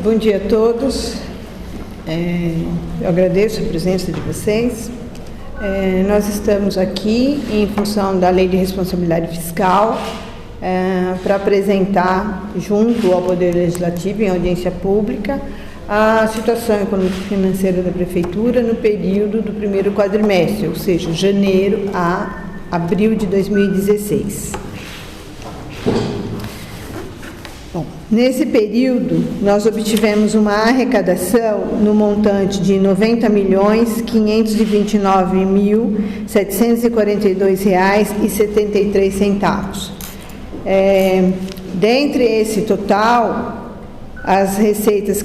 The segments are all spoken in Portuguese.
Bom dia a todos. Eu agradeço a presença de vocês. Nós estamos aqui em função da Lei de Responsabilidade Fiscal para apresentar, junto ao Poder Legislativo, em audiência pública, a situação econômico-financeira da Prefeitura no período do primeiro quadrimestre, ou seja, janeiro a abril de 2016. Bom, nesse período, nós obtivemos uma arrecadação no montante de R$ 90.529.742,73. Dentre esse total, as receitas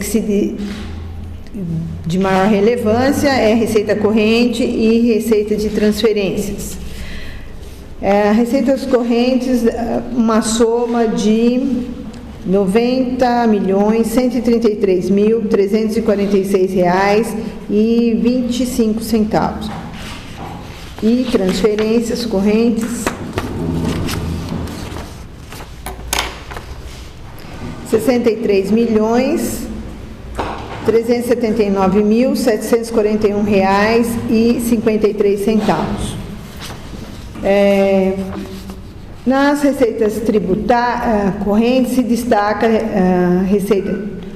de maior relevância é receita corrente e receita de transferências. Receitas correntes, uma soma de R$ 90.133.346,25. E transferências correntes, R$ 63.379.741,53. Nas receitas correntes se destaca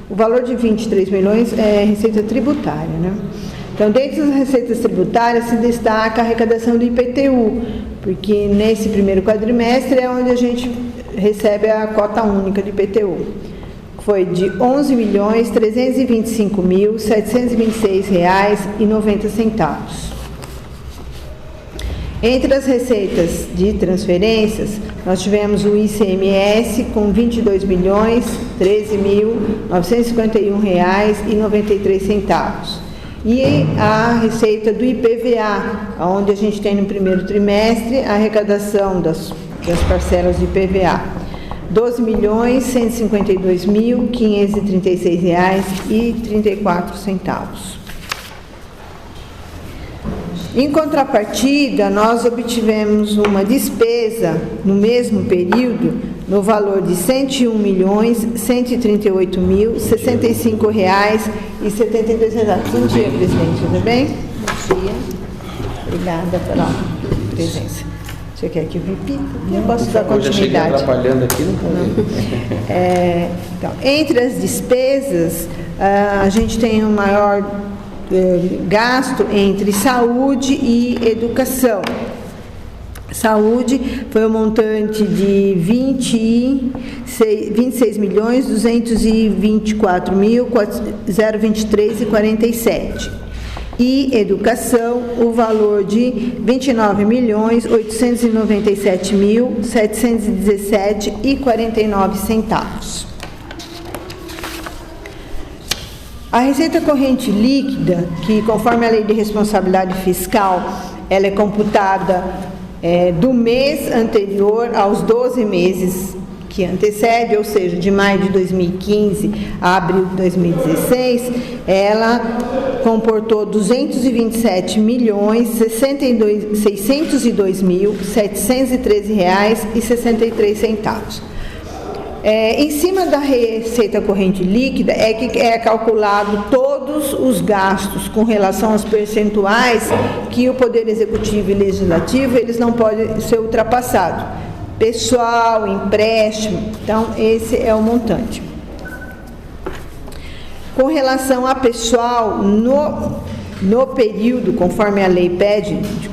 o valor de 23 milhões é receita tributária, né? Então, dentre as receitas tributárias se destaca a arrecadação do IPTU, porque nesse primeiro quadrimestre é onde a gente recebe a cota única de IPTU. Foi de R$ 11.325.726,90. Entre as receitas de transferências, nós tivemos o ICMS com R$ 22.013.951,93. E a receita do IPVA, onde a gente tem no primeiro trimestre a arrecadação das parcelas de IPVA. R$ 12.152.536,34. Em contrapartida, nós obtivemos uma despesa no mesmo período no valor de R$ 101.138.065,72. Bom dia, presidente, tudo bem? Bom dia. Obrigada pela presença. Você quer que eu repita? Eu posso dar continuidade. Já cheguei atrapalhando aqui, não pode. Então, entre as despesas, a gente tem um maior gasto entre saúde e educação. Saúde foi um montante de R$ 26.224.023,47. E educação, o valor de R$ 29.897.717,49. A receita corrente líquida, que conforme a Lei de Responsabilidade Fiscal, ela é computada do mês anterior aos 12 meses que antecede, ou seja, de maio de 2015 a abril de 2016, ela comportou R$ 226.602.713,63. Em cima da receita corrente líquida é que é calculado todos os gastos com relação aos percentuais que o Poder Executivo e Legislativo eles não podem ser ultrapassados. Pessoal, empréstimo, então esse é o montante. Com relação a pessoal, no período, conforme a lei pede, de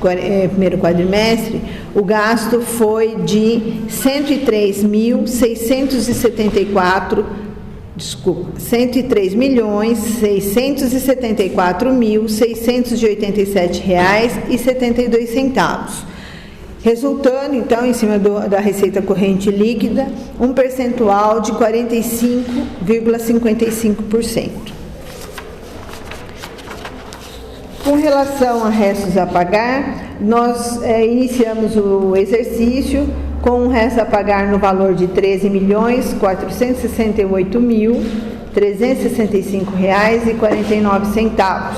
primeiro quadrimestre, o gasto foi de R$ 103.674.687,72, resultando, então, em cima da receita corrente líquida, um percentual de 45,55%. Com relação a restos a pagar, nós iniciamos o exercício com um resto a pagar no valor de R$ 13.468.365,49.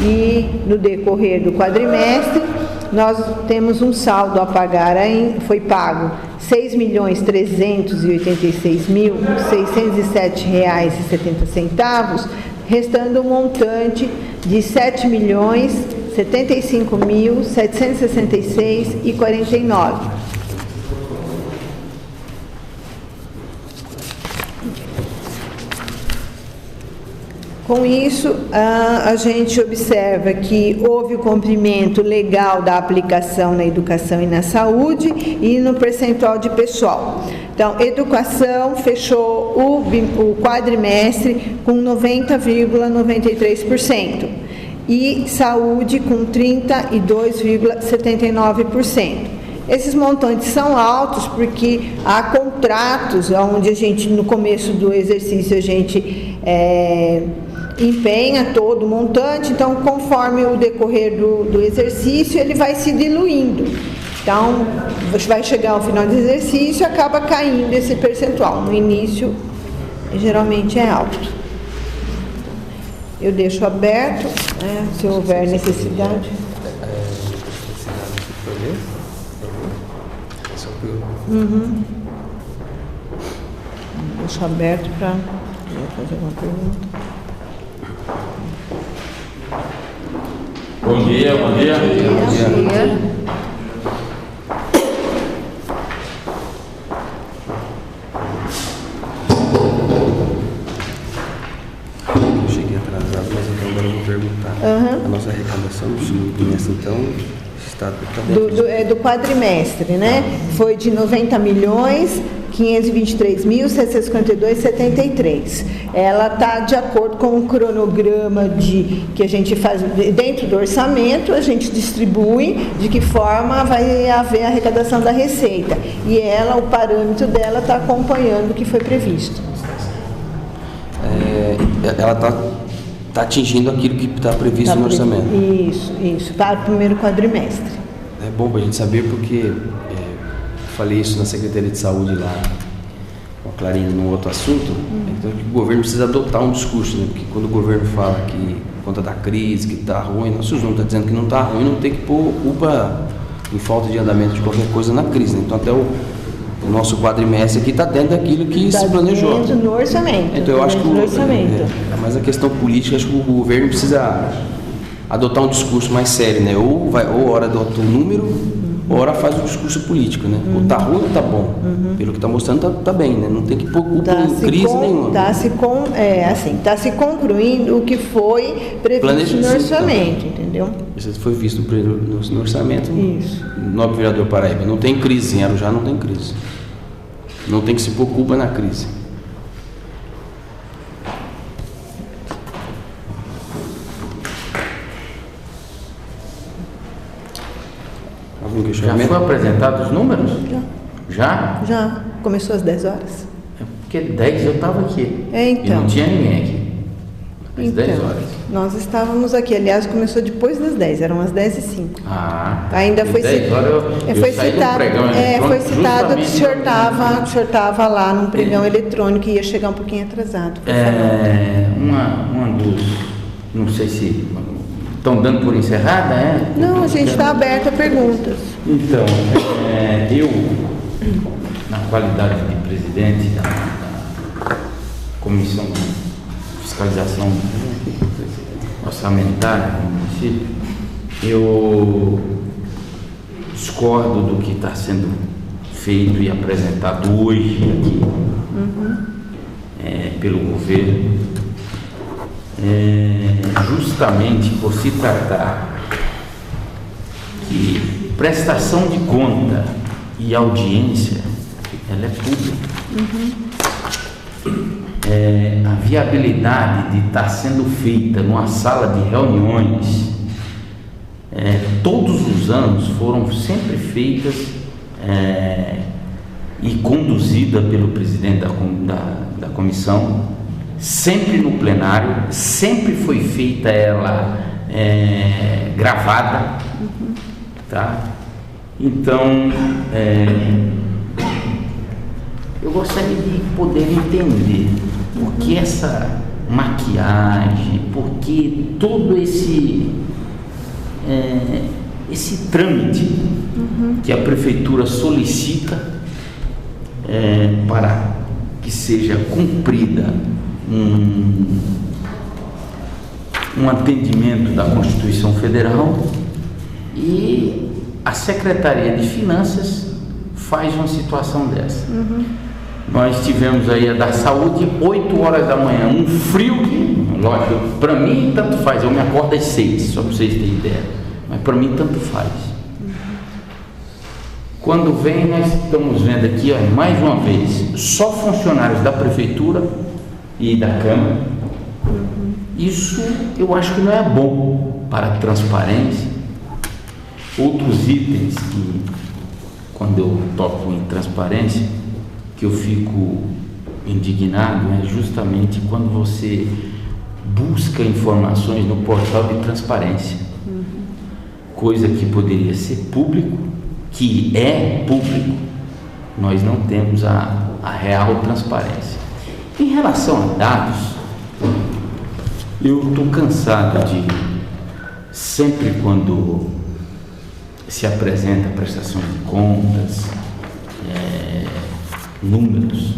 e no decorrer do quadrimestre nós temos um saldo a pagar, foi pago R$ 6.386.607,70, restando um montante de R$ 7.075.766,49. Com isso, a gente observa que houve o cumprimento legal da aplicação na educação e na saúde e no percentual de pessoal. Então, educação fechou o quadrimestre com 90,93% e saúde com 32,79%. Esses montantes são altos porque há contratos onde a gente, no começo do exercício, a gente empenha todo o montante, então conforme o decorrer do exercício ele vai se diluindo, então vai chegar ao final do exercício e acaba caindo esse percentual. No início geralmente é alto. Eu deixo aberto, se houver necessidade. Deixo aberto para fazer uma pergunta. Bom dia, bom dia. Bom dia. Eu cheguei atrasado, mas então agora eu vou perguntar. A nossa arrecadação do trimestre, então, está do quadrimestre, né? Foi de 90.523.752,73. Ela está de acordo com o cronograma que a gente faz dentro do orçamento, a gente distribui de que forma vai haver a arrecadação da receita. E ela, o parâmetro dela está acompanhando o que foi previsto. Ela está atingindo aquilo que está previsto no orçamento. Isso, para o primeiro quadrimestre. É bom para a gente saber porque falei isso na Secretaria de Saúde lá, com a Clarina, num outro assunto. Então o governo precisa adotar um discurso, né? Porque quando o governo fala que por conta da crise, que está ruim, nosso não está dizendo que não está ruim, não tem que pôr culpa em falta de andamento de qualquer coisa na crise, né? Então até o nosso quadrimestre aqui está dentro daquilo que se planejou. Dentro no orçamento. Então eu acho que mas a questão política, acho que o governo precisa adotar um discurso mais sério, né? Ou hora adota um número, ou hora faz um discurso político, né? Ou tá ruim ou tá bom. Pelo que está mostrando, tá bem, né? Não tem que pôr culpa em crise nenhuma. Está se concluindo o que foi previsto no orçamento, entendeu? Isso foi visto no orçamento. Isso. Nobre vereador Paraíba, não tem crise, em Arujá não tem crise. Não tem que se pôr culpa na crise. Já foi apresentado os números? Já. Já. Começou às 10 horas. É porque 10 eu estava aqui. Então. E não tinha ninguém aqui. Às 10 horas. Nós estávamos aqui. Aliás, começou depois das 10, eram as 10h05. Ah. Ainda foi 10 horas eu foi saí citado. do pregão Foi citado que o senhor justamente estava lá num pregão eletrônico e ia chegar um pouquinho atrasado. Uma dos. Não sei se. Estão dando por encerrada, é? Não, a gente está aberto a perguntas. Então, eu, na qualidade de presidente da Comissão de Fiscalização Orçamentária do município, eu discordo do que está sendo feito e apresentado hoje aqui pelo governo. Justamente por se tratar que prestação de conta e audiência ela é pública. A viabilidade de estar sendo feita numa sala de reuniões todos os anos foram sempre feitas e conduzida pelo presidente da comissão, sempre no plenário, sempre foi feita ela gravada, tá? Então, eu gostaria de poder entender por que essa maquiagem, porque todo esse trâmite que a prefeitura solicita para que seja cumprida um atendimento da Constituição Federal, e a Secretaria de Finanças faz uma situação dessa. Nós tivemos aí a da saúde 8 horas da manhã, um frio que, lógico, para mim tanto faz, eu me acordo às 6, só para vocês terem ideia, mas para mim tanto faz. Quando vem, nós estamos vendo aqui, ó, mais uma vez, só funcionários da prefeitura e da Câmara. Isso eu acho que não é bom para a transparência. Outros itens que, quando eu toco em transparência, que eu fico indignado, é justamente quando você busca informações no portal de transparência, coisa que poderia ser público, que é público. Nós não temos a real transparência. Em relação a dados, eu estou cansado de, sempre quando se apresenta prestações de contas, números,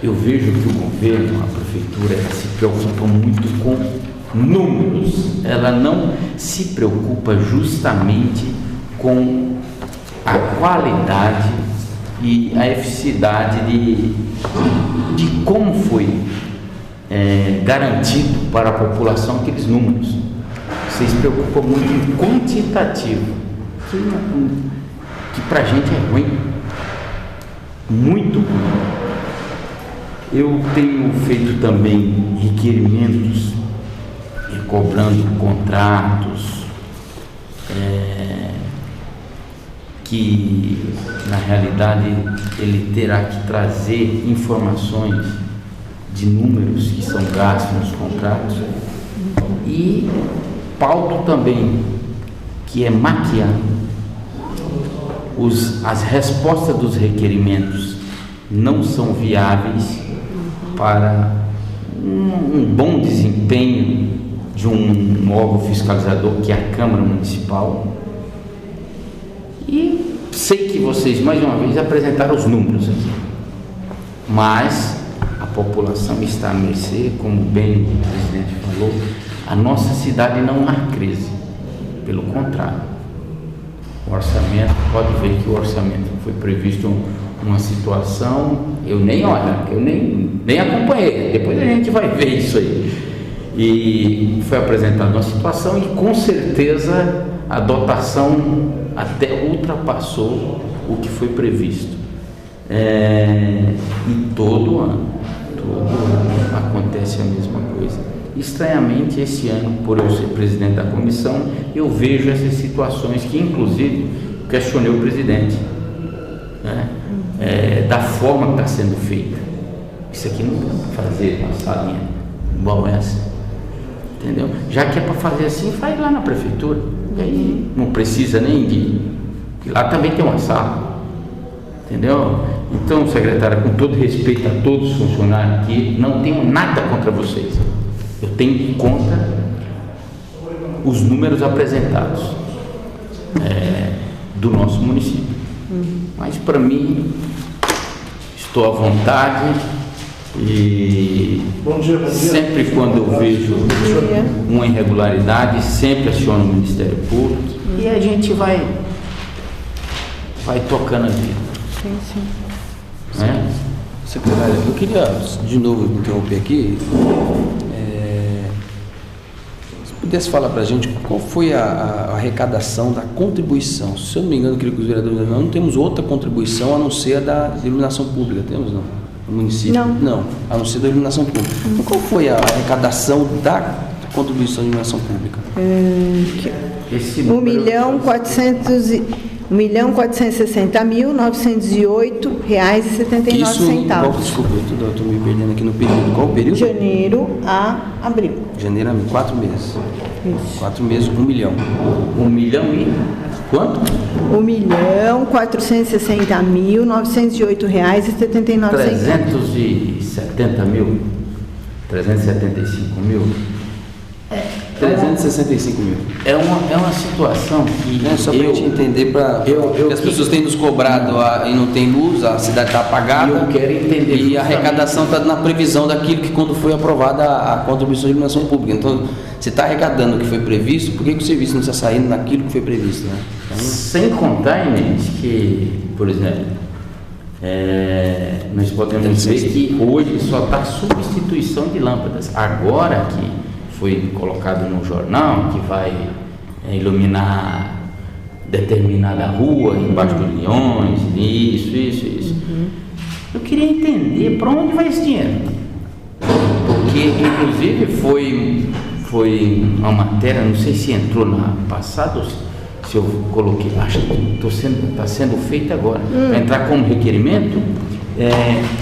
eu vejo que o governo, a prefeitura, ela se preocupa muito com números, ela não se preocupa justamente com a qualidade e a eficacidade de como foi garantido para a população aqueles números. Vocês se preocupam muito em quantitativo, que para a gente é ruim, muito ruim. Eu tenho feito também requerimentos e cobrando contratos que na realidade ele terá que trazer informações de números que são gastos nos contratos, e pauto também que é maquiar as respostas dos requerimentos não são viáveis para um bom desempenho de um órgão fiscalizador que é a Câmara Municipal. E sei que vocês mais uma vez apresentaram os números aqui, mas a população está à mercê, como bem o presidente falou. A nossa cidade não há crise, pelo contrário. O orçamento, pode ver que o orçamento foi previsto uma situação, eu nem acompanhei, depois a gente vai ver isso aí. E foi apresentada uma situação e com certeza a dotação até ultrapassou o que foi previsto. E todo ano acontece a mesma coisa. Estranhamente, esse ano, por eu ser presidente da comissão, eu vejo essas situações que, inclusive, questionei o presidente, da forma que está sendo feita. Isso aqui não dá para fazer uma salinha igual essa, entendeu? Já que é para fazer assim, faz lá na prefeitura, e aí não precisa nem de... Porque lá também tem uma sala, entendeu? Então, secretária, com todo respeito a todos os funcionários aqui, não tenho nada contra vocês. Eu tenho contra os números apresentados do nosso município. Mas para mim, estou à vontade e bom dia. Sempre quando eu vejo uma irregularidade, sempre aciono o Ministério Público e a gente vai tocando a vida. Sim. Secretária, eu queria de novo interromper aqui. Se pudesse falar para a gente qual foi a arrecadação da contribuição. Se eu não me engano, eu queria que os vereadores não temos outra contribuição a não ser a da iluminação pública, temos não? No município? Não, a não ser da iluminação pública. Então, qual foi a arrecadação da contribuição de iluminação pública? R$1.460.908,79. Desculpa, eu estou me perdendo aqui no período. Qual o período? Janeiro a abril. Janeiro a abril, 4 meses. Isso. 4 meses, 1 milhão. 1 milhão e quanto? R$1.460.908,79. 370 mil. 375 mil. 365 mil. É uma situação que Não, só para a gente entender, porque as pessoas têm nos cobrado e não tem luz, a cidade está apagada. Eu quero entender. E a arrecadação está na previsão daquilo que quando foi aprovada a contribuição de iluminação pública. Então, você está arrecadando o que foi previsto, por que o serviço não está saindo naquilo que foi previsto, né? Então, sem contar, Inês, que, por exemplo, nós podemos ver que hoje só está substituição de lâmpadas. Agora que foi colocado no jornal que vai iluminar determinada rua embaixo dos leões, isso. Eu queria entender para onde vai esse dinheiro, porque inclusive foi uma matéria, não sei se entrou na passada, se eu coloquei, acho que está sendo feita agora, para entrar como requerimento,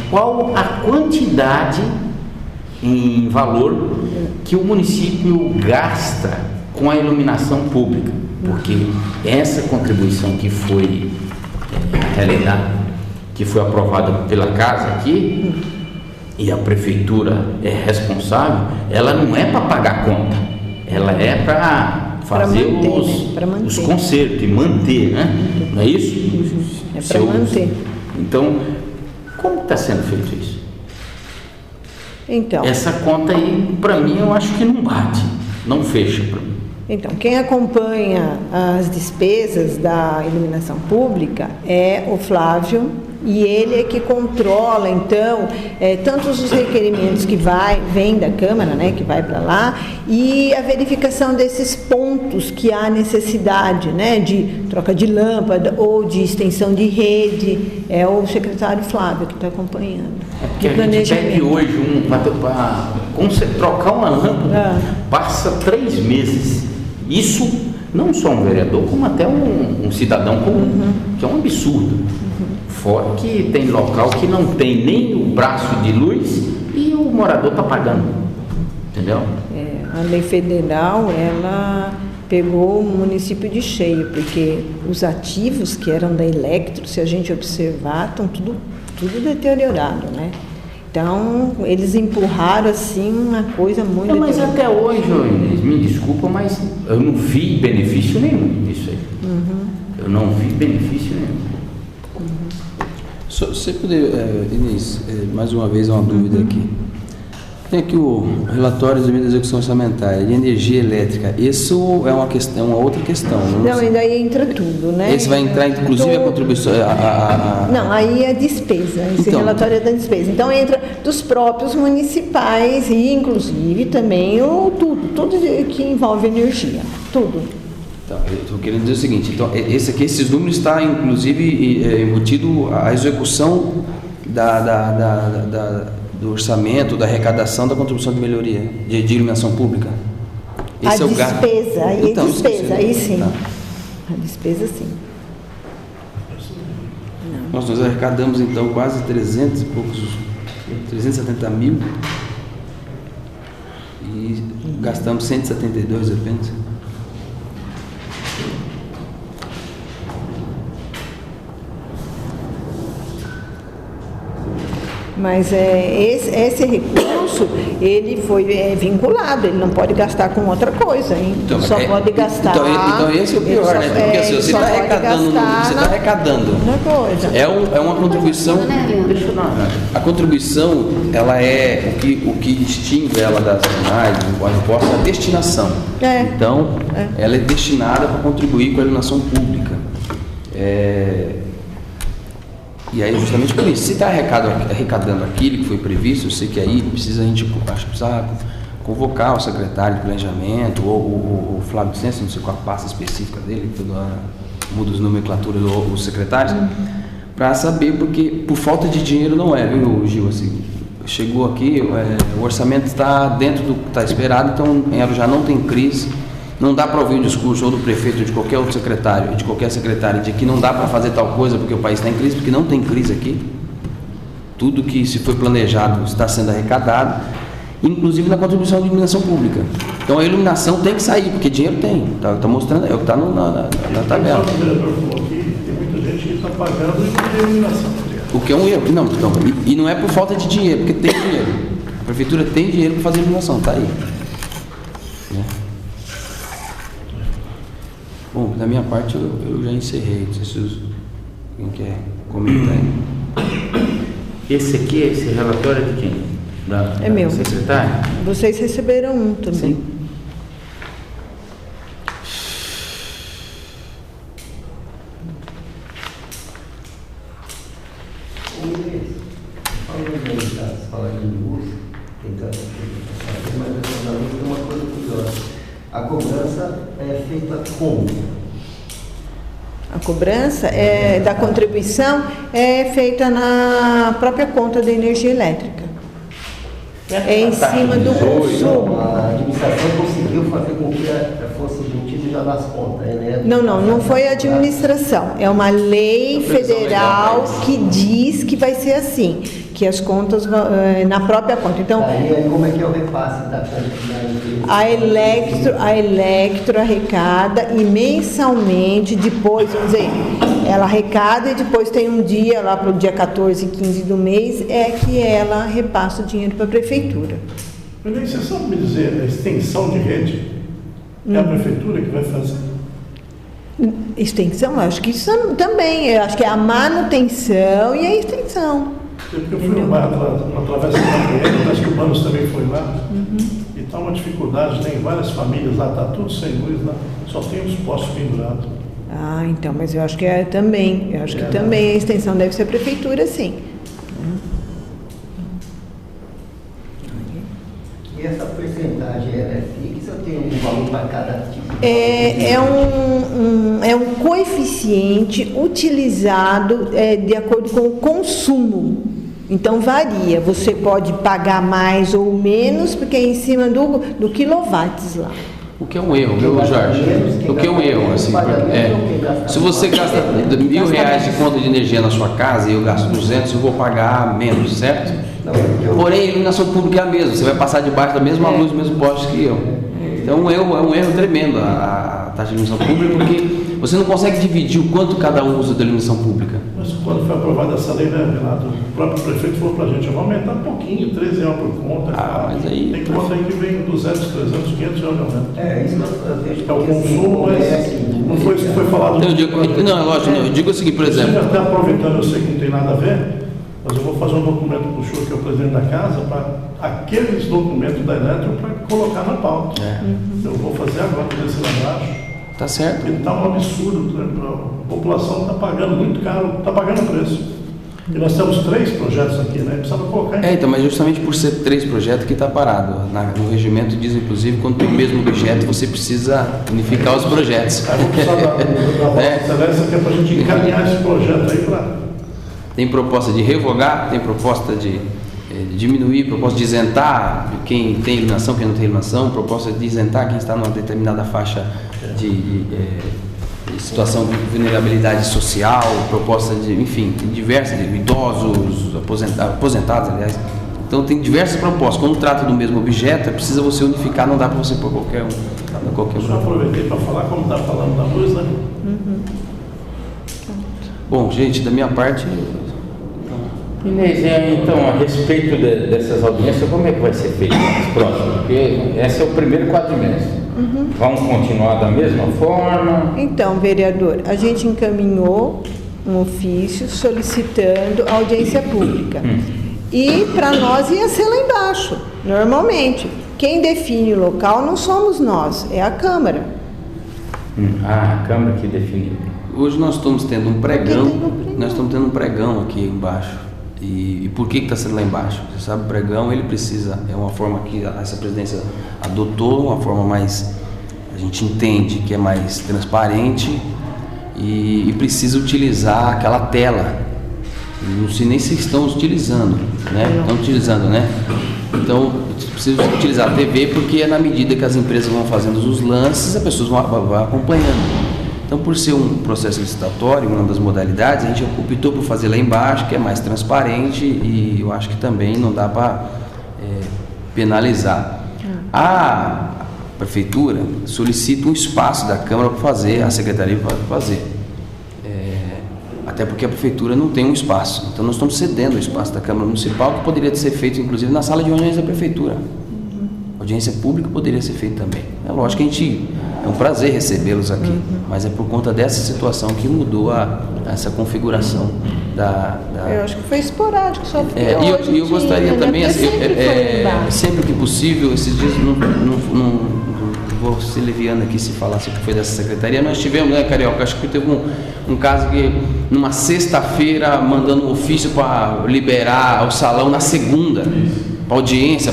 qual a quantidade em valor que o município gasta com a iluminação pública, porque essa contribuição que foi realizada, que foi aprovada pela casa aqui, e a prefeitura é responsável, ela não é para pagar a conta, ela é para fazer os consertos e manter, né? Não é isso? É para manter. Então, como está sendo feito isso? Então, essa conta aí, para mim, eu acho que não bate, não fecha para mim. Então, quem acompanha as despesas da iluminação pública é o Flávio, e ele é que controla, então, tantos os requerimentos que vêm da Câmara, né, que vai para lá, e a verificação desses pontos que há necessidade, né, de troca de lâmpada ou de extensão de rede. É o secretário Flávio que está acompanhando. Porque a gente pede hoje para trocar uma lâmpada, passa 3 meses. Isso não só um vereador, como até um cidadão comum, que é um absurdo. Fora que tem local que não tem nem o braço de luz e o morador está pagando, entendeu? A lei federal, ela pegou o município de cheio, porque os ativos que eram da Electro, se a gente observar, estão tudo deteriorado, né? Então, eles empurraram assim uma coisa muito... Mas até hoje, Inês, me desculpa, mas eu não vi benefício nenhum disso aí. Eu não vi benefício nenhum. Se você puder, Inês, mais uma vez uma dúvida aqui. Tem aqui o relatório de execução orçamentária de energia elétrica. Isso é uma outra questão. Não, ainda aí entra tudo, né? Esse vai entrar, inclusive, a contribuição... Não, aí é despesa. Esse relatório é da despesa. Então, entra dos próprios municipais e, inclusive, também tudo que envolve energia. Tudo. Então, eu estou querendo dizer o seguinte, então, esses números estão, inclusive, embutido a execução do orçamento, da arrecadação, da contribuição de melhoria, de iluminação pública. Esse a despesa, aí então, despesa, aí sim. Tá. A despesa, sim. Nós arrecadamos, então, quase 300 e poucos, 370 mil e gastamos 172 apenas. Mas esse recurso, ele foi vinculado, ele não pode gastar com outra coisa, hein? Então, só pode gastar... Então esse é o pior, né? Porque assim, você está arrecadando, é uma contribuição... A contribuição, ela é o que distingue ela das demais, o imposto é a destinação. Então, ela é destinada para contribuir com a iluminação pública. E aí, justamente por isso, se está arrecadando aquilo que foi previsto, eu sei que aí precisa convocar o secretário de planejamento ou o Flávio Vicente, não sei qual a pasta específica dele, muda as nomenclaturas dos secretários, para saber, porque por falta de dinheiro não viu, Gil? Assim, chegou aqui, o orçamento está dentro do que está esperado, então em Arujá não tem crise. Não dá para ouvir o discurso ou do prefeito ou de qualquer outro secretário, de qualquer secretária, de que não dá para fazer tal coisa porque o país está em crise, porque não tem crise aqui. Tudo que se foi planejado está sendo arrecadado, inclusive na contribuição de iluminação pública. Então a iluminação tem que sair, porque dinheiro tem. Está mostrando, é o que está na tabela. Tem muita gente que está pagando e não tem iluminação. O que é um erro. Não, e não é por falta de dinheiro, porque tem dinheiro. A prefeitura tem dinheiro para fazer iluminação, tá aí. Né? Bom, da minha parte eu já encerrei. Não sei se alguém quer comentar aí. Esse relatório é de quem? É meu. Secretária? Vocês receberam um também. Sim. Falando de luz, tentando fazer, mas tem uma coisa curiosa. A cobrança é feita como? A cobrança da contribuição é feita na própria conta da energia elétrica. É em cima do consumo. A administração conseguiu fazer com que fosse embutido já nas contas, né? Não foi a administração. É uma lei federal que diz que vai ser assim, que as contas na própria conta. Então, Aí como é que é o repasse da conta da empresa? a Electro arrecada e mensalmente, depois, vamos dizer, ela arrecada e depois tem um dia lá para o dia 14 e 15 do mês, é que ela repassa o dinheiro para a prefeitura. Mas você sabe me dizer a extensão de rede? É a prefeitura que vai fazer? Extensão, acho que isso também, eu acho que é a manutenção e a extensão. Porque eu fui no bairro através da Mangueira, acho que o Banos também foi lá. E está uma dificuldade, tem várias famílias lá, está tudo sem luz lá, só tem os postos pendurados. Ah, então, mas eu acho que também, também a extensão deve ser a prefeitura, sim. E essa porcentagem é fixa ou tem um valor para cada tipo de É um coeficiente utilizado de acordo com o consumo. Então varia, você pode pagar mais ou menos, porque é em cima do quilowatts lá. O que é um erro, viu, Jorge? O que é um erro, assim, se você gasta R$1.000 de conta de energia na sua casa e eu gasto 200, eu vou pagar menos, certo? Porém, a iluminação pública é a mesma, você vai passar debaixo da mesma luz, do mesmo poste que eu. Então é um erro tremendo a taxa de iluminação pública, porque você não consegue dividir o quanto cada um usa da iluminação pública. Mas quando foi aprovada essa lei, né, Renato? O próprio prefeito falou para a gente, vai aumentar um pouquinho, R$13 por conta. Mas aí... Tem conta aí que vem 200, 300, 500 reais, né? isso que eu vejo. É o consumo, mas não foi isso que foi falado. Não, é lógico, eu digo o seguinte, por exemplo... Até aproveitando, eu sei que não tem nada a ver, mas eu vou fazer um documento para o senhor, que é o presidente da casa, para aqueles documentos da Eletro para colocar na pauta. Eu vou fazer agora, descer lá embaixo. Tá certo. Porque está um absurdo, a população está pagando muito caro, está pagando preço. E nós temos 3 projetos aqui, né? Precisamos colocar em... Então, mas justamente por ser 3 projetos que está parado. No regimento diz, inclusive, quando tem o mesmo objeto, você precisa unificar os projetos. Aí vou precisar da Vossa Excelência, que é para a gente encaminhar esse projeto aí para... Tem proposta de revogar, tem proposta de diminuir, proposta de isentar quem tem iluminação, quem não tem iluminação, proposta de isentar quem está numa determinada faixa de situação de vulnerabilidade social, proposta de, enfim, diversas, de idosos, aposentados, aliás. Então tem diversas propostas. Quando trata do mesmo objeto, precisa você unificar, não dá para você pôr qualquer um. Eu só aproveitei para falar como está falando da luz, né? Bom, gente, da minha parte... Inês, então, a respeito dessas audiências, como é que vai ser feito nas próximas? Porque esse é o primeiro quadrimestre. Vão continuar da mesma forma? Então, vereador, a gente encaminhou um ofício solicitando audiência pública. E para nós ia ser lá embaixo, normalmente. Quem define o local não somos nós, é a Câmara. A Câmara que define. Hoje nós estamos tendo um pregão, nós estamos tendo um pregão aqui embaixo. E por que está sendo lá embaixo? Você sabe, o pregão, ele precisa, é uma forma que essa presidência adotou, uma forma mais, a gente entende que é mais transparente e precisa utilizar aquela tela. Não sei nem se estão utilizando, né? Estão utilizando, né? Então, precisa utilizar a TV porque é na medida que as empresas vão fazendo os lances, as pessoas vão acompanhando. Então, por ser um processo licitatório, uma das modalidades, a gente optou por fazer lá embaixo, que é mais transparente e eu acho que também não dá para penalizar. A prefeitura solicita um espaço da Câmara para fazer, a secretaria para fazer. Até porque a prefeitura não tem um espaço. Então nós estamos cedendo o espaço da Câmara Municipal, que poderia ser feito inclusive na sala de reuniões da prefeitura. Audiência pública poderia ser feita também. É lógico que é um prazer recebê-los aqui, mas é por conta dessa situação que mudou essa configuração da... Eu acho que foi esporádico, só porque E eu gostaria também, assim, sempre sempre que possível, esses dias não vou ser leviano aqui se falar se foi dessa secretaria, nós tivemos, né, Carioca, acho que teve um caso que numa sexta-feira mandando um ofício para liberar o salão na segunda, para audiência,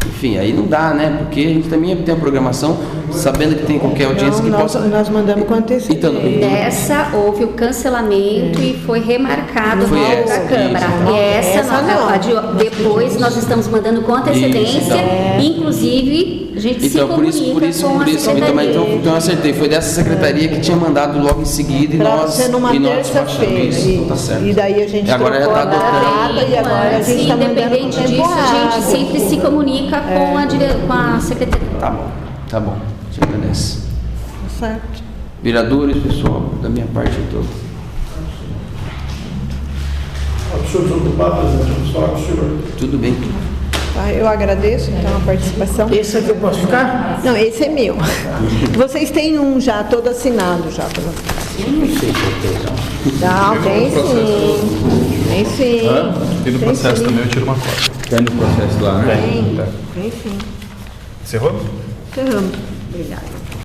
enfim, aí não dá, né? Porque a gente também tem a programação, sabendo que tem qualquer audiência nós mandamos com antecedência. Então, Nessa houve o cancelamento e foi remarcado Foi no da essa, Câmara. isso. E essa não. depois nós estamos mandando com antecedência, inclusive a gente se comunica com a secretaria. Então eu acertei, foi dessa secretaria que tinha mandado logo em seguida e Para ser numa despachamos terça-feira. isso. Então tá certo. E daí a gente Agora já trocou tá a data e agora a gente está mandando Independente disso, a gente sempre se comunica com a secretaria. Tá bom, te agradece. Certo. Vereadores, pessoal, da minha parte é todo. O senhor desocupado, presidente, vamos falar com o senhor. Tudo bem. Tá, eu agradeço então a participação. Esse aqui eu posso ficar? Não, esse é meu. Vocês têm um já, todo assinado já. Eu não sei se eu tenho. Não, tem sim. Tem sim. E no Tem processo sim. também eu tiro uma cópia. Tá no processo lá, né? Tem. Tá. Tem sim. Encerrou? Encerramos. Obrigada.